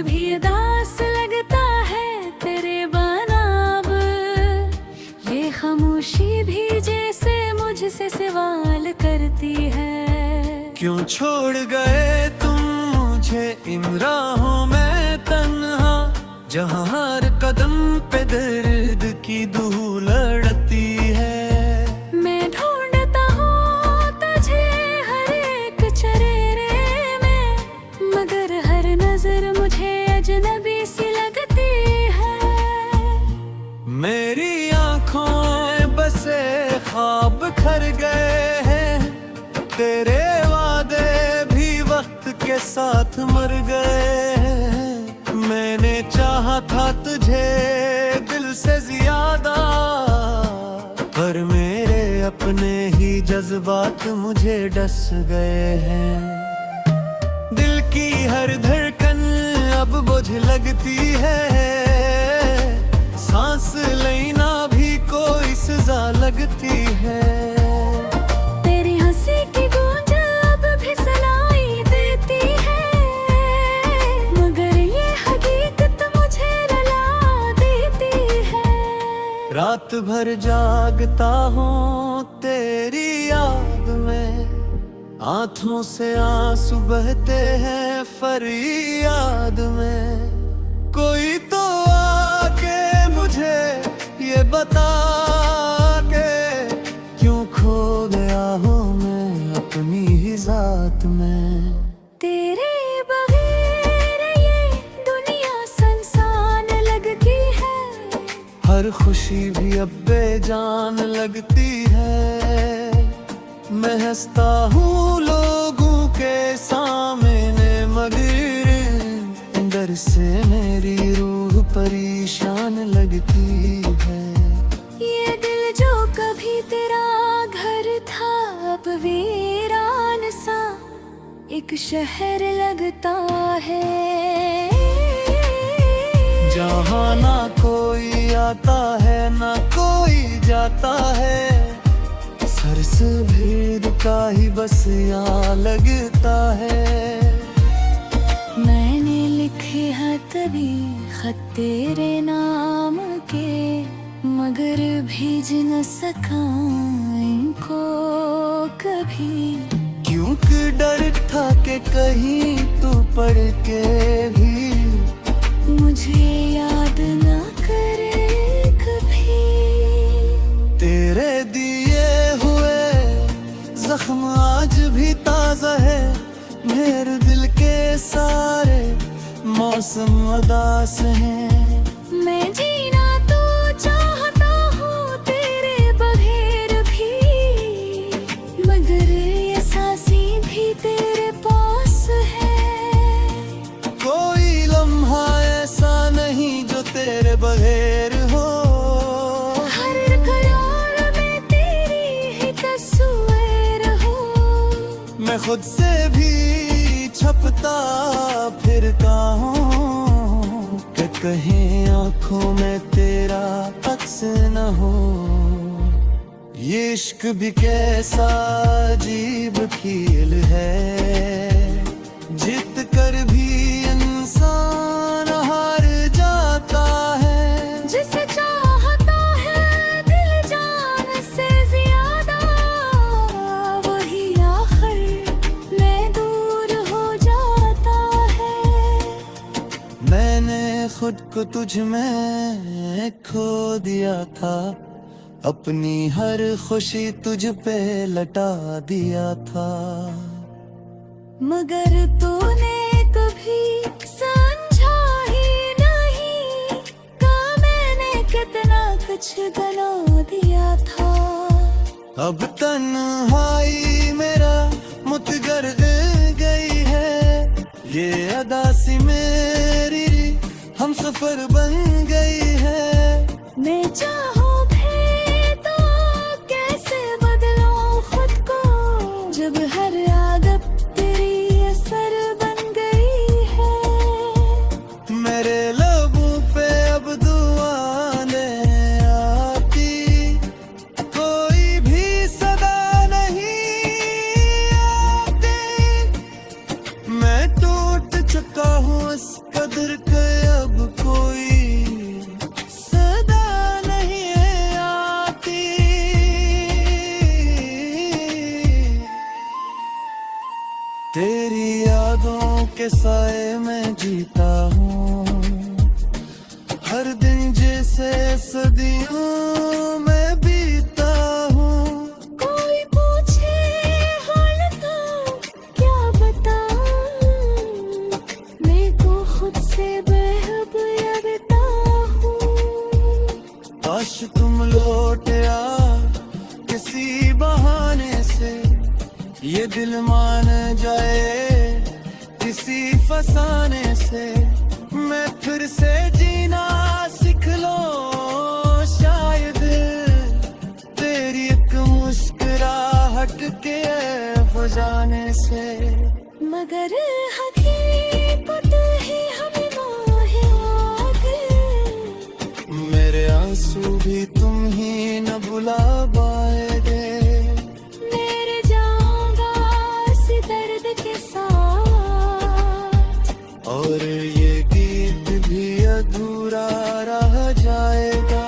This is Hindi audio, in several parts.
भी उदास लगता है तेरे बनाब। ये खामोशी भी जैसे मुझसे सवाल करती है। क्यों छोड़ गए तुम मुझे इन राहों में तन्हा, जहाँ हर कदम पे दर्द की धूल लड़ती है। मैं ढूंढता हूँ तुझे हर एक चेहरे में, मगर हर नजर मुझे अजनबी सी लगती है। मेरी आँखों में बसे ख्वाब खर गए हैं, तेरे वादे भी वक्त के साथ मर गए हैं। मैंने चाहा था तुझे दिल से ज्यादा, पर मेरे अपने ही जज्बात मुझे डस गए हैं। दिल की हर धड़कन अब बोझ लगती है, सांस लेना भी कोई सजा लगती है। तेरी हंसी की गूंज अब भी सुनाई देती है, मगर ये हकीकत मुझे रुला देती है। रात भर जागता हूँ तेरी याद में, आँखों से आंसू बहते हैं फरियाद में। कोई तो आके मुझे ये बता के, क्यों खो गया हूँ मैं अपनी ही जात में। तेरे बगैर ये दुनिया सुनसान लगती है, हर खुशी भी अब बेजान लगती है। मैं हंसता हूँ लोगों के सामने, मगर अंदर से मेरी रूह परेशान लगती है। ये दिल जो कभी तेरा घर था अब वीरान सा एक शहर लगता है। जहाँ ना कोई आता है ना कोई जाता है, सर से भीड़ का ही बस यहाँ लगता है। मैंने लिखे हैं तभी खत तेरे नाम के, मगर भेज न सका इनको कभी। क्योंकि डर था कि कहीं तू पढ़ के भी मुझे याद न करे कभी। तेरे दिए हुए जख्म आज भी ताजा है, मेरे दिल के सारे मौसम उदास हैं। मैं जीना तो चाहता हूँ तेरे बगैर भी, मगर ये सांसें भी तेरे पास है। कोई लम्हा ऐसा नहीं जो तेरे बगैर हो, हर ख्याल में तेरी ही तस्वीर हो। मैं खुद से भी छपता फिरता हूँ कि कहीं आँखों में तेरा अक्स न हो। ये इश्क भी कैसा अजीब खेल है, जीत कर भी इंसान हार जाता है। जिसे चाहता है दिल जान से ज्यादा, वही आखिर में दूर हो जाता है। मैंने खुद को तुझ में खो दिया था, अपनी हर खुशी तुझ पे लटा दिया था। मगर तूने कभी समझा ही नहीं कि मैंने कितना कुछ गला दिया था। अब तन्हाई मेरा मुतगर्द गई है, ये अदासी मेरी हम सफर बन गई है। मैं चाहूँ भी तो कैसे बदलूं खुद को, जब हर आदत तेरी असर बन गई है। मेरे लबों पे अब दुआ नहीं आती, कोई भी सदा नहीं आती। मैं टूट चुका हूँ इस कदर खातिर के अब कोई सदा नहीं आती। तेरी यादों के साए में जीता हूँ, हर दिन जैसे सदियों में बीता हूँ। कोई पूछे हाल तो क्या बताऊं, मैं तो खुद से बेहद लगता हूँ। काश तुम लौट आ किसी बहाने से, ये दिल मान जाए किसी फसाने से। मैं फिर से जीना सीख लो शायद, तेरी एक मुस्कुराहट के फजाने से। मगर हकीकत ही हमें मोहे आगे, मेरे आंसू भी तुम ही न भुला पाएंगे। मेरे जाऊंगा इसी दर्द के साथ, और ये गीत भी अधूरा रह जाएगा।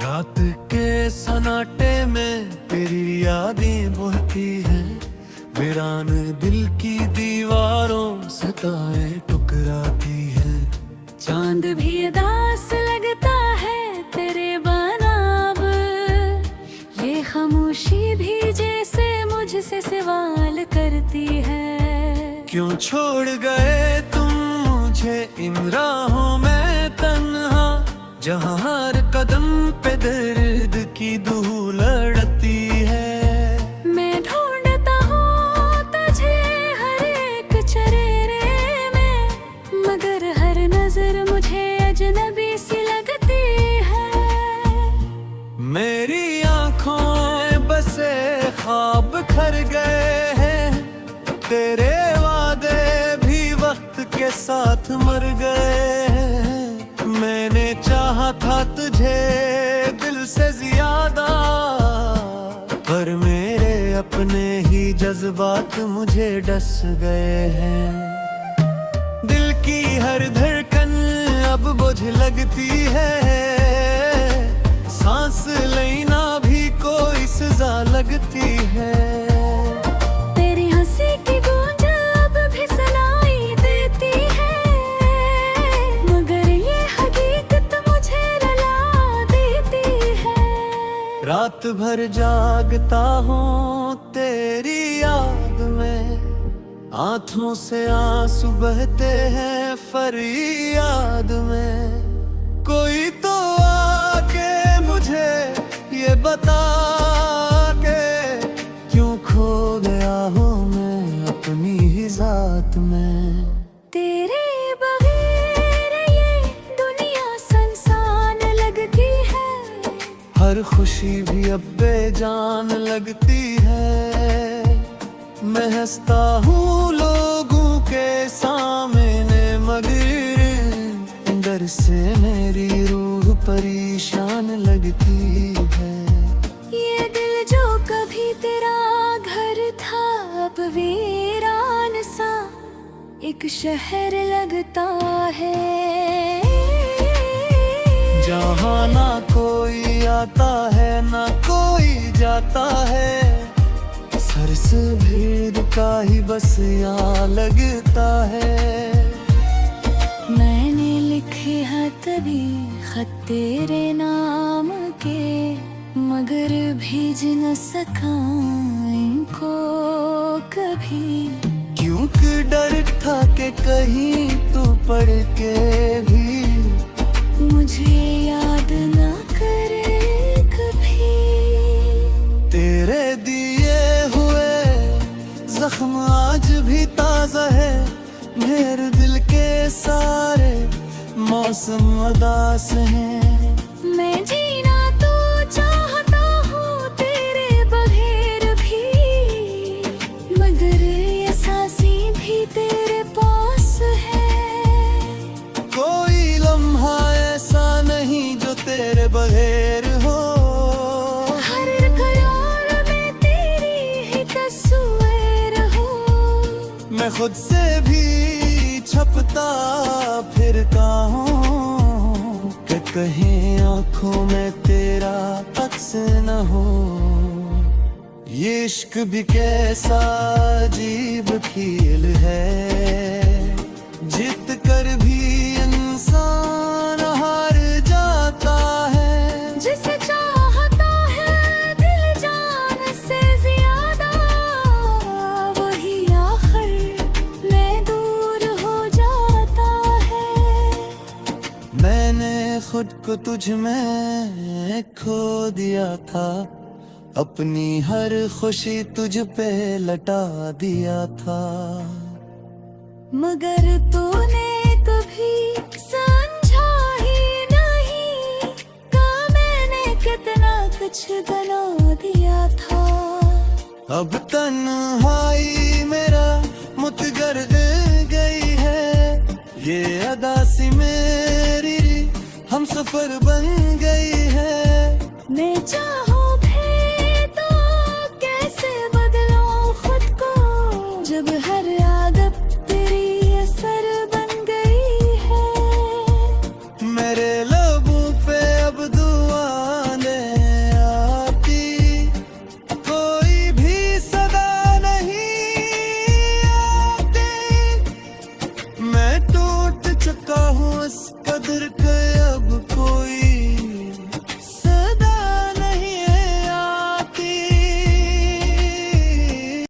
रात के सन्नाटे में तेरी यादें बहती हैं, वीरान दिल की दीवारों से तारें टुकराती हैं। चांद भी उदास लगता है तेरे बनाव, ये खामोशी भी जैसे मुझसे सवाल करती है। क्यों छोड़ गए तुम मुझे इन राहों में तन्हा, जहाँ हर कदम पे दर्द की धूल लड़ती है। मैं ढूंढता हूँ तुझे हर एक चरेरे में, मगर हर नजर मुझे अजनबी सी लगती है। मेरी आँखों में बसे ख्वाब खर गए हैं, तेरे वादे भी वक्त के साथ मर गए हैं। मैंने चाहा था तुझे दिल से ज्यादा, पर मेरे अपने ही जज्बात मुझे डस गए हैं। दिल की हर धड़कन अब बोझ लगती है, सांस लेना भी कोई सजा लगती है। तेरी हंसी की गूंज अब भी सुनाई देती है, मगर ये हकीकत मुझे रुला देती है। रात भर जागता हूँ तेरी याद में, आंखों से आंसू बहते हैं फरियाद में। कोई तो आके मुझे ये बता के, क्यों खो गया हूँ मैं अपनी ही जात में। तेरे बगैर ये दुनिया सुनसान लगती है, हर खुशी भी अब बेजान लगती है। मैं हंसता हूँ लोगों के सामने, मगर अंदर से मेरी रूह परेशान लगती है। ये दिल जो कभी तेरा घर था अब वीरान सा एक शहर लगता है। जहाँ ना कोई आता है ना कोई जाता है, सर से भीड़ का ही बस यहाँ लगता है। मैंने लिखे हैं तभी खत तेरे नाम के, मगर भेज न सका इनको कभी। क्योंकि डर था कि कहीं तू पढ़ के भी मुझे याद न करे कभी। तेरे दिए हुए जख्म आज भी ताजा है, मेरे दिल के सारे मौसम उदास हैं। मैं जीना तो चाहता हूँ तेरे बगैर भी, मगर ये सांसें भी तेरे पास है। खुद से भी छपता फिरता हूँ कि कहीं आंखों में तेरा अक्स न हो। ये इश्क भी कैसा अजीब खेल है, जीत कर भी इंसान हार जाता है। जिसे चाहता है दिल जान से ज्यादा, वही आखिर में दूर हो जाता है। मैंने खुद को तुझ में खो दिया था, अपनी हर खुशी तुझ पे लटा दिया था। मगर तूने कभी समझा ही नहीं का मैंने कितना कुछ गला दिया था। अब तन्हाई मेरा मुतगर्द गई है, ये अदा सी मेरी हम सफर बन गई है। मैं चाहूं